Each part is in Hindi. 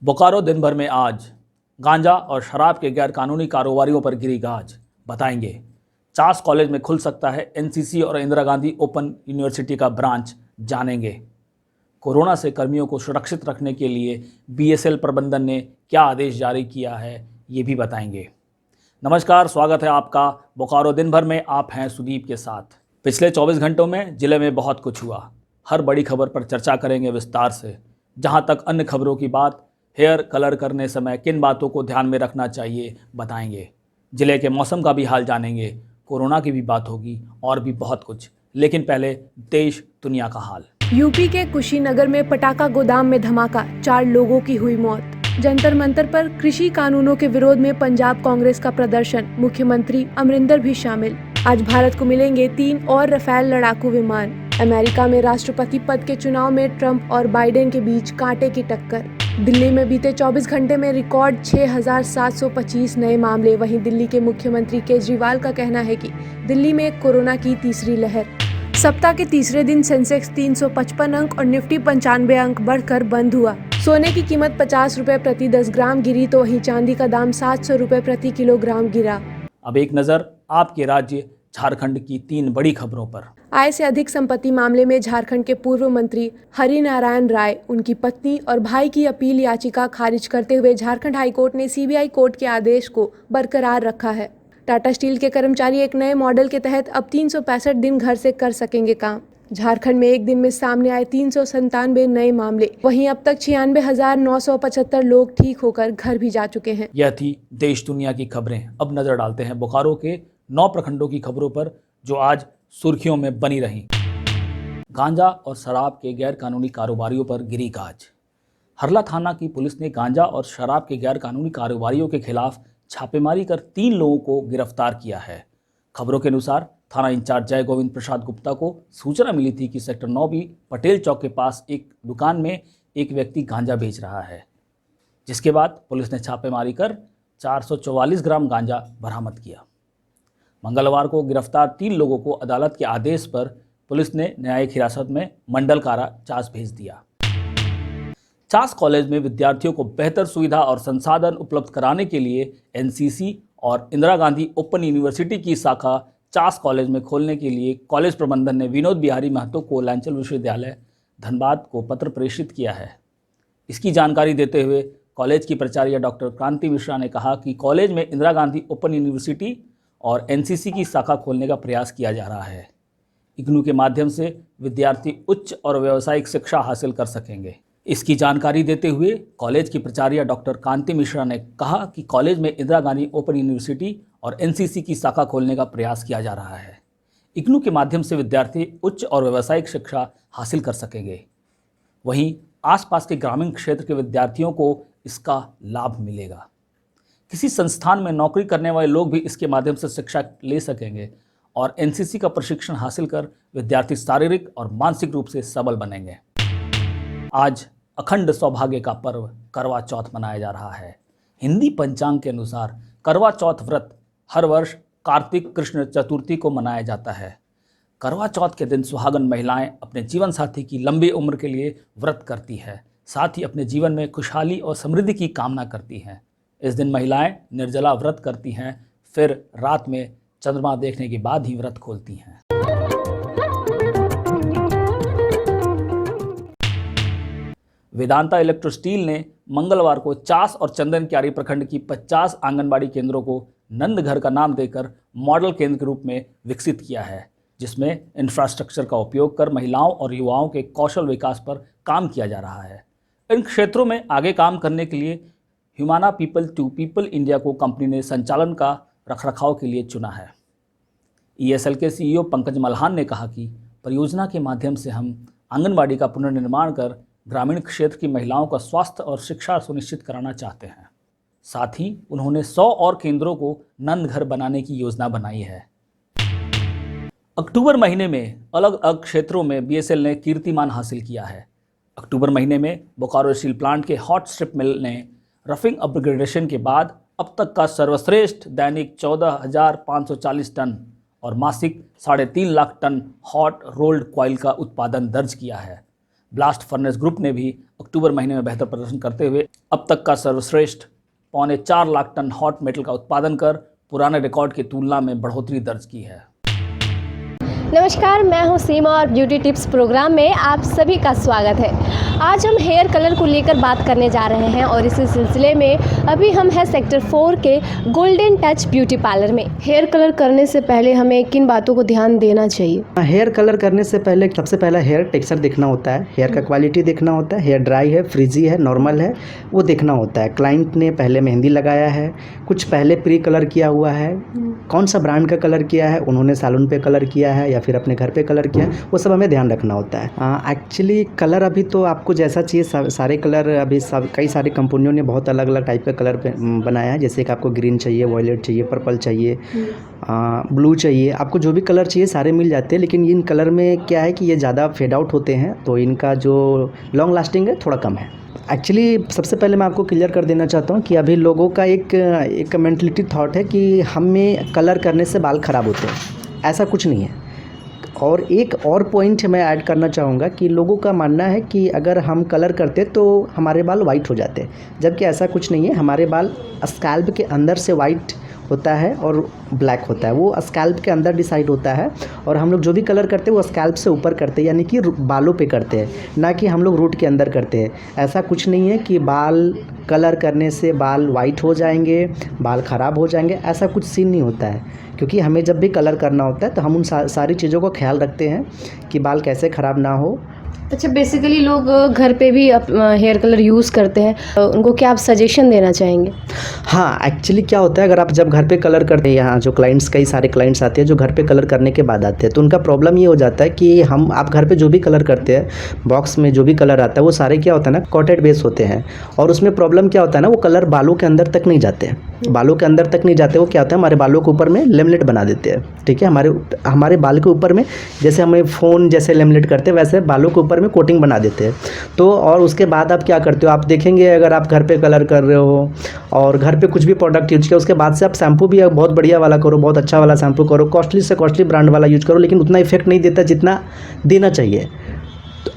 बोकारो दिन भर में आज गांजा और शराब के गैरकानूनी कारोबारियों पर गिरी गाज बताएंगे। चास कॉलेज में खुल सकता है एनसीसी और इंदिरा गांधी ओपन यूनिवर्सिटी का ब्रांच, जानेंगे। कोरोना से कर्मियों को सुरक्षित रखने के लिए बीएसएल प्रबंधन ने क्या आदेश जारी किया है, ये भी बताएंगे। नमस्कार, स्वागत है आपका बोकारो दिन भर में। आप हैं सुदीप के साथ। पिछले 24 घंटों में जिले में बहुत कुछ हुआ। हर बड़ी खबर पर चर्चा करेंगे विस्तार से। जहां तक अन्य खबरों की बात, हेयर कलर करने समय किन बातों को ध्यान में रखना चाहिए, बताएंगे। जिले के मौसम का भी हाल जानेंगे। कोरोना की भी बात होगी और भी बहुत कुछ। लेकिन पहले देश दुनिया का हाल। यूपी के कुशीनगर में पटाखा गोदाम में धमाका, 4 लोगों की हुई मौत। जंतर मंतर पर कृषि कानूनों के विरोध में पंजाब कांग्रेस का प्रदर्शन, मुख्यमंत्री अमरिंदर भी शामिल। आज भारत को मिलेंगे 3 और रफेल लड़ाकू विमान। अमेरिका में राष्ट्रपति पद के चुनाव में ट्रंप और बाइडेन के बीच कांटे की टक्कर। दिल्ली में बीते 24 घंटे में रिकॉर्ड 6,725 नए मामले। वहीं दिल्ली के मुख्यमंत्री केजरीवाल का कहना है कि दिल्ली में कोरोना की तीसरी लहर। सप्ताह के तीसरे दिन सेंसेक्स 355 अंक और निफ्टी 95 अंक बढ़कर बंद हुआ। सोने की कीमत 50 रुपए प्रति 10 ग्राम गिरी, तो वहीं चांदी का दाम 700 रुपए प्रति किलोग्राम गिरा। अब एक नज़र आपके राज्य झारखंड की 3 बड़ी खबरों पर। आय से अधिक संपत्ति मामले में झारखंड के पूर्व मंत्री हरिनारायण राय, उनकी पत्नी और भाई की अपील याचिका खारिज करते हुए झारखंड हाईकोर्ट ने सीबीआई कोर्ट के आदेश को बरकरार रखा है। टाटा स्टील के कर्मचारी एक नए मॉडल के तहत अब 365 दिन घर से कर सकेंगे काम। झारखंड में एक दिन में सामने आए 397 नए मामले। वहीं अब तक 96,975 लोग ठीक होकर घर भी जा चुके हैं। यह थी देश दुनिया की खबरें। अब नजर डालते हैं बोकारो के 9 प्रखंडों की खबरों पर, जो आज सुर्खियों में बनी रहीं। गांजा और शराब के गैर कानूनी कारोबारियों पर गिरी गाज। हरला थाना की पुलिस ने गांजा और शराब के गैर कानूनी कारोबारियों के खिलाफ छापेमारी कर 3 लोगों को गिरफ्तार किया है। खबरों के अनुसार थाना इंचार्ज जय गोविंद प्रसाद गुप्ता को सूचना मिली थी कि सेक्टर 9B पटेल चौक के पास एक दुकान में एक व्यक्ति गांजा बेच रहा है, जिसके बाद पुलिस ने छापेमारी कर 444 ग्राम गांजा बरामद किया। मंगलवार को गिरफ्तार 3 लोगों को अदालत के आदेश पर पुलिस ने न्यायिक हिरासत में मंडल कारा चास भेज दिया। चास कॉलेज में विद्यार्थियों को बेहतर सुविधा और संसाधन उपलब्ध कराने के लिए एनसीसी और इंदिरा गांधी ओपन यूनिवर्सिटी की शाखा चास कॉलेज में खोलने के लिए कॉलेज प्रबंधन ने विनोद बिहारी महतो कोयलांचल विश्वविद्यालय धनबाद को पत्र प्रेषित किया है। इसकी जानकारी देते हुए कॉलेज की प्राचार्य डॉक्टर क्रांति मिश्रा ने कहा कि कॉलेज में इंदिरा गांधी ओपन यूनिवर्सिटी और एनसीसी की शाखा खोलने का प्रयास किया जा रहा है। इग्नू के माध्यम से विद्यार्थी उच्च और व्यावसायिक शिक्षा हासिल कर सकेंगे। इसकी जानकारी देते हुए कॉलेज की प्राचार्य डॉक्टर कांति मिश्रा ने कहा कि कॉलेज में इंदिरा गांधी ओपन यूनिवर्सिटी और एनसीसी की शाखा खोलने का प्रयास किया जा रहा है। इग्नू के माध्यम से विद्यार्थी उच्च और व्यावसायिक शिक्षा हासिल कर सकेंगे। वहीं आसपास के ग्रामीण क्षेत्र के विद्यार्थियों को इसका लाभ मिलेगा। किसी संस्थान में नौकरी करने वाले लोग भी इसके माध्यम से शिक्षा ले सकेंगे और एनसीसी का प्रशिक्षण हासिल कर विद्यार्थी शारीरिक और मानसिक रूप से सबल बनेंगे। आज अखंड सौभाग्य का पर्व करवा चौथ मनाया जा रहा है। हिंदी पंचांग के अनुसार करवा चौथ व्रत हर वर्ष कार्तिक कृष्ण चतुर्थी को मनाया जाता है। करवा चौथ के दिन सुहागन महिलाएं अपने जीवन साथी की लंबी उम्र के लिए व्रत करती है, साथ ही अपने जीवन में खुशहाली और समृद्धि की कामना करती हैं। इस दिन महिलाएं निर्जला व्रत करती हैं, फिर रात में चंद्रमा देखने के बाद ही व्रत खोलती हैं। वेदांता इलेक्ट्रो स्टील ने मंगलवार को चास और चंदन क्यारी प्रखंड की 50 आंगनबाड़ी केंद्रों को नंद घर का नाम देकर मॉडल केंद्र के रूप में विकसित किया है, जिसमें इंफ्रास्ट्रक्चर का उपयोग कर महिलाओं और युवाओं के कौशल विकास पर काम किया जा रहा है। इन क्षेत्रों में आगे काम करने के लिए Humana people to people India को कंपनी ने संचालन का रखरखाव के लिए चुना है। ईएसएल के सीईओ पंकज मल्हान ने कहा कि परियोजना के माध्यम से हम आंगनबाड़ी का पुनर्निर्माण कर ग्रामीण क्षेत्र की महिलाओं का स्वास्थ्य और शिक्षा सुनिश्चित कराना चाहते हैं। साथ ही उन्होंने 100 और केंद्रों को नंद घर बनाने की योजना बनाई है। अक्टूबर महीने में अलग अलग क्षेत्रों में बीएसएल ने कीर्तिमान हासिल किया है। अक्टूबर महीने में बोकारो स्टील प्लांट के हॉट स्ट्रिप मिल ने रफिंग अपग्रेडेशन के बाद अब तक का सर्वश्रेष्ठ दैनिक 14,540 टन और मासिक 3.5 लाख टन हॉट रोल्ड कॉइल का उत्पादन दर्ज किया है। ब्लास्ट फर्नेस ग्रुप ने भी अक्टूबर महीने में बेहतर प्रदर्शन करते हुए अब तक का सर्वश्रेष्ठ 4.25 लाख टन हॉट मेटल का उत्पादन कर पुराने रिकॉर्ड की तुलना में बढ़ोतरी दर्ज की है। नमस्कार, मैं हूं सीमा और ब्यूटी टिप्स प्रोग्राम में आप सभी का स्वागत है। आज हम हेयर कलर को लेकर बात करने जा रहे हैं और इसी सिलसिले में अभी हम हैं सेक्टर 4 के गोल्डन टच ब्यूटी पार्लर में। हेयर कलर करने से पहले हमें किन बातों को ध्यान देना चाहिए? हेयर कलर करने से पहले सबसे पहला हेयर टेक्सचर देखना होता है, हेयर का क्वालिटी देखना होता है, हेयर ड्राई है, फ्रिजी है, नॉर्मल है, वो देखना होता है। क्लाइंट ने पहले मेहंदी लगाया है, कुछ पहले प्री कलर किया हुआ है, कौन सा ब्रांड का कलर किया है, उन्होंने सैलून पे कलर किया है या फिर अपने घर पे कलर किया है, वो सब हमें ध्यान रखना होता है। एक्चुअली कलर अभी तो आपको जैसा चाहिए सारे कलर अभी कई सारी कंपनियों ने बहुत अलग अलग टाइप का कलर बनाया है। जैसे कि आपको ग्रीन चाहिए, वॉयलेट चाहिए, पर्पल चाहिए, ब्लू चाहिए, आपको जो भी कलर चाहिए सारे मिल जाते हैं। लेकिन इन कलर में क्या है कि ये ज़्यादा फेड आउट होते हैं, तो इनका जो लॉन्ग लास्टिंग है थोड़ा कम है। एक्चुअली सबसे पहले मैं आपको क्लियर कर देना चाहता हूँ कि अभी लोगों का एक मेंटलिटी थॉट है कि हमें कलर करने से बाल ख़राब होते हैं। ऐसा कुछ नहीं है। और एक और पॉइंट मैं ऐड करना चाहूँगा कि लोगों का मानना है कि अगर हम कलर करते तो हमारे बाल वाइट हो जाते हैं, जबकि ऐसा कुछ नहीं है। हमारे बाल स्कैल्प के अंदर से वाइट होता है और ब्लैक होता है, वो स्कैल्प के अंदर डिसाइड होता है। और हम लोग जो भी कलर करते हैं वो स्कैल्प से ऊपर करते हैं, यानी कि बालों पे करते हैं, ना कि हम लोग रूट के अंदर करते हैं। ऐसा कुछ नहीं है कि बाल कलर करने से बाल वाइट हो जाएंगे, बाल ख़राब हो जाएंगे, ऐसा कुछ सीन नहीं होता है। क्योंकि हमें जब भी कलर करना होता है तो हम उन सारी चीज़ों का ख्याल रखते हैं कि बाल कैसे ख़राब ना हो। अच्छा, बेसिकली लोग घर पे भी हेयर कलर यूज़ करते हैं, उनको क्या आप सजेशन देना चाहेंगे? हाँ, एक्चुअली क्या होता है, अगर आप जब घर पे कलर करते हैं, यहाँ जो क्लाइंट्स कई सारे क्लाइंट्स आते हैं जो घर पे कलर करने के बाद आते हैं, तो उनका प्रॉब्लम ये हो जाता है कि आप घर पे जो भी कलर करते हैं, बॉक्स में जो भी कलर आता है वो सारे क्या होता है ना, कॉटेड बेस होते हैं। और उसमें प्रॉब्लम क्या होता है ना, वो कलर बालों के अंदर तक नहीं जाते हैं। बालों के अंदर तक नहीं जाते, वो क्या होता है, हमारे बालों के ऊपर में लेमिनेट बना देते हैं। ठीक है, हमारे बाल के ऊपर में जैसे हमें फ़ोन जैसे लेमिनेट करते हैं, वैसे बालों के ऊपर में कोटिंग बना देते हैं। तो और उसके बाद आप क्या करते हो, आप देखेंगे अगर आप घर पे कलर कर रहे हो और घर पे कुछ भी प्रोडक्ट यूज किया, उसके बाद से आप शैम्पू भी बहुत बढ़िया वाला करो, बहुत अच्छा वाला शैम्पू करो, कॉस्टली से कॉस्टली ब्रांड वाला यूज करो, लेकिन उतना इफेक्ट नहीं देता जितना देना चाहिए।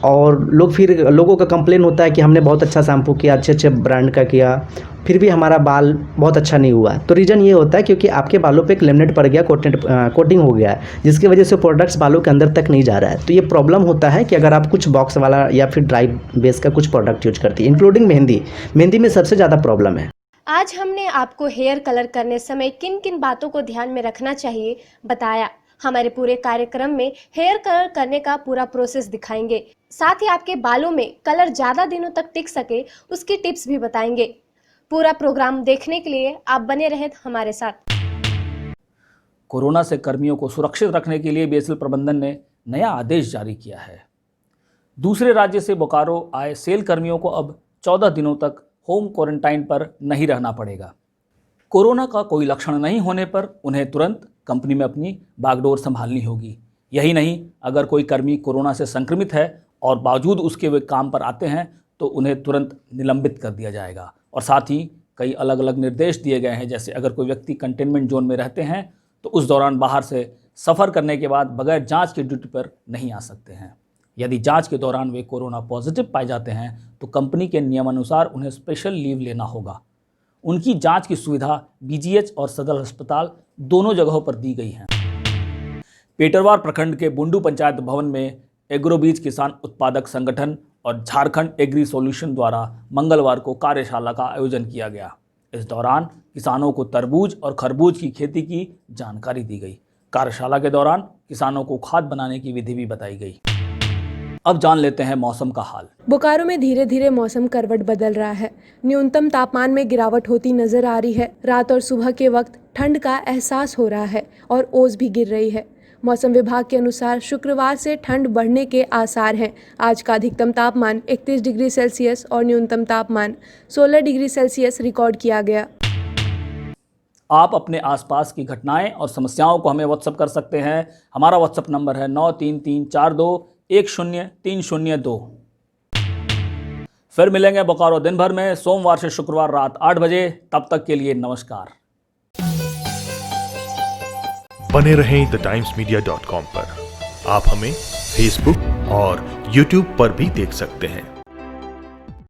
और लोगों का कंप्लेन होता है कि हमने बहुत अच्छा शैम्पू किया, अच्छे ब्रांड का किया, फिर भी हमारा बाल बहुत अच्छा नहीं हुआ। तो रीज़न ये होता है क्योंकि आपके बालों पे एक लेमिनेट पड़ गया, कोटिंग हो गया है, जिसकी वजह से प्रोडक्ट्स बालों के अंदर तक नहीं जा रहा है। तो ये प्रॉब्लम होता है कि अगर आप कुछ बॉक्स वाला या फिर ड्राई बेस का कुछ प्रोडक्ट यूज करती है, इंक्लूडिंग मेहंदी में सबसे ज़्यादा प्रॉब्लम है। आज हमने आपको हेयर कलर करने समय किन किन बातों को ध्यान में रखना चाहिए बताया। हमारे पूरे कार्यक्रम में हेयर कलर करने का पूरा प्रोसेस दिखाएंगे, साथ ही आपके बालों में कलर ज़्यादा दिनों तक टिक सके उसकी टिप्स भी बताएंगे। पूरा प्रोग्राम देखने के लिए आप बने रहें हमारे साथ। कोरोना से कर्मियों को सुरक्षित रखने के लिए बीएसएल प्रबंधन ने नया आदेश जारी किया है। दूसरे राज्य से बोकारो आए सेल कर्मियों को अब 14 दिनों तक होम क्वारंटाइन पर नहीं रहना पड़ेगा। कोरोना का कोई लक्षण नहीं होने पर उन्हें तुरंत कंपनी में अपनी बागडोर संभालनी होगी। यही नहीं, अगर कोई कर्मी कोरोना से संक्रमित है और बावजूद उसके वे काम पर आते हैं तो उन्हें तुरंत निलंबित कर दिया जाएगा। और साथ ही कई अलग अलग निर्देश दिए गए हैं, जैसे अगर कोई व्यक्ति कंटेनमेंट जोन में रहते हैं तो उस दौरान बाहर से सफ़र करने के बाद बगैर जांच के ड्यूटी पर नहीं आ सकते हैं। यदि जांच के दौरान वे कोरोना पॉजिटिव पाए जाते हैं तो कंपनी के नियमानुसार उन्हें स्पेशल लीव लेना होगा। उनकी जांच की सुविधा बीजीएच और सदर अस्पताल दोनों जगहों पर दी गई है। पेटरवार प्रखंड के बुंडू पंचायत भवन में एग्रोबीज किसान उत्पादक संगठन और झारखंड एग्री सॉल्यूशन द्वारा मंगलवार को कार्यशाला का आयोजन किया गया। इस दौरान किसानों को तरबूज और खरबूज की खेती की जानकारी दी गई। कार्यशाला के दौरान किसानों को खाद बनाने की विधि भी बताई गई। अब जान लेते हैं मौसम का हाल। बोकारो में धीरे धीरे मौसम करवट बदल रहा है। न्यूनतम तापमान में गिरावट होती नजर आ रही है। रात और सुबह के वक्त ठंड का एहसास हो रहा है और ओस भी गिर रही है। मौसम विभाग के अनुसार शुक्रवार से ठंड बढ़ने के आसार हैं। आज का अधिकतम तापमान 31 डिग्री सेल्सियस और न्यूनतम तापमान 16 डिग्री सेल्सियस रिकॉर्ड किया गया। आप अपने आसपास की घटनाएं और समस्याओं को हमें व्हाट्सएप कर सकते हैं। हमारा व्हाट्सएप नंबर है 9334210302। फिर मिलेंगे बोकारो दिन भर में सोमवार से शुक्रवार रात 8 बजे। तब तक के लिए नमस्कार। बने रहें TheTimesMedia.com पर। आप हमें फेसबुक और YouTube पर भी देख सकते हैं।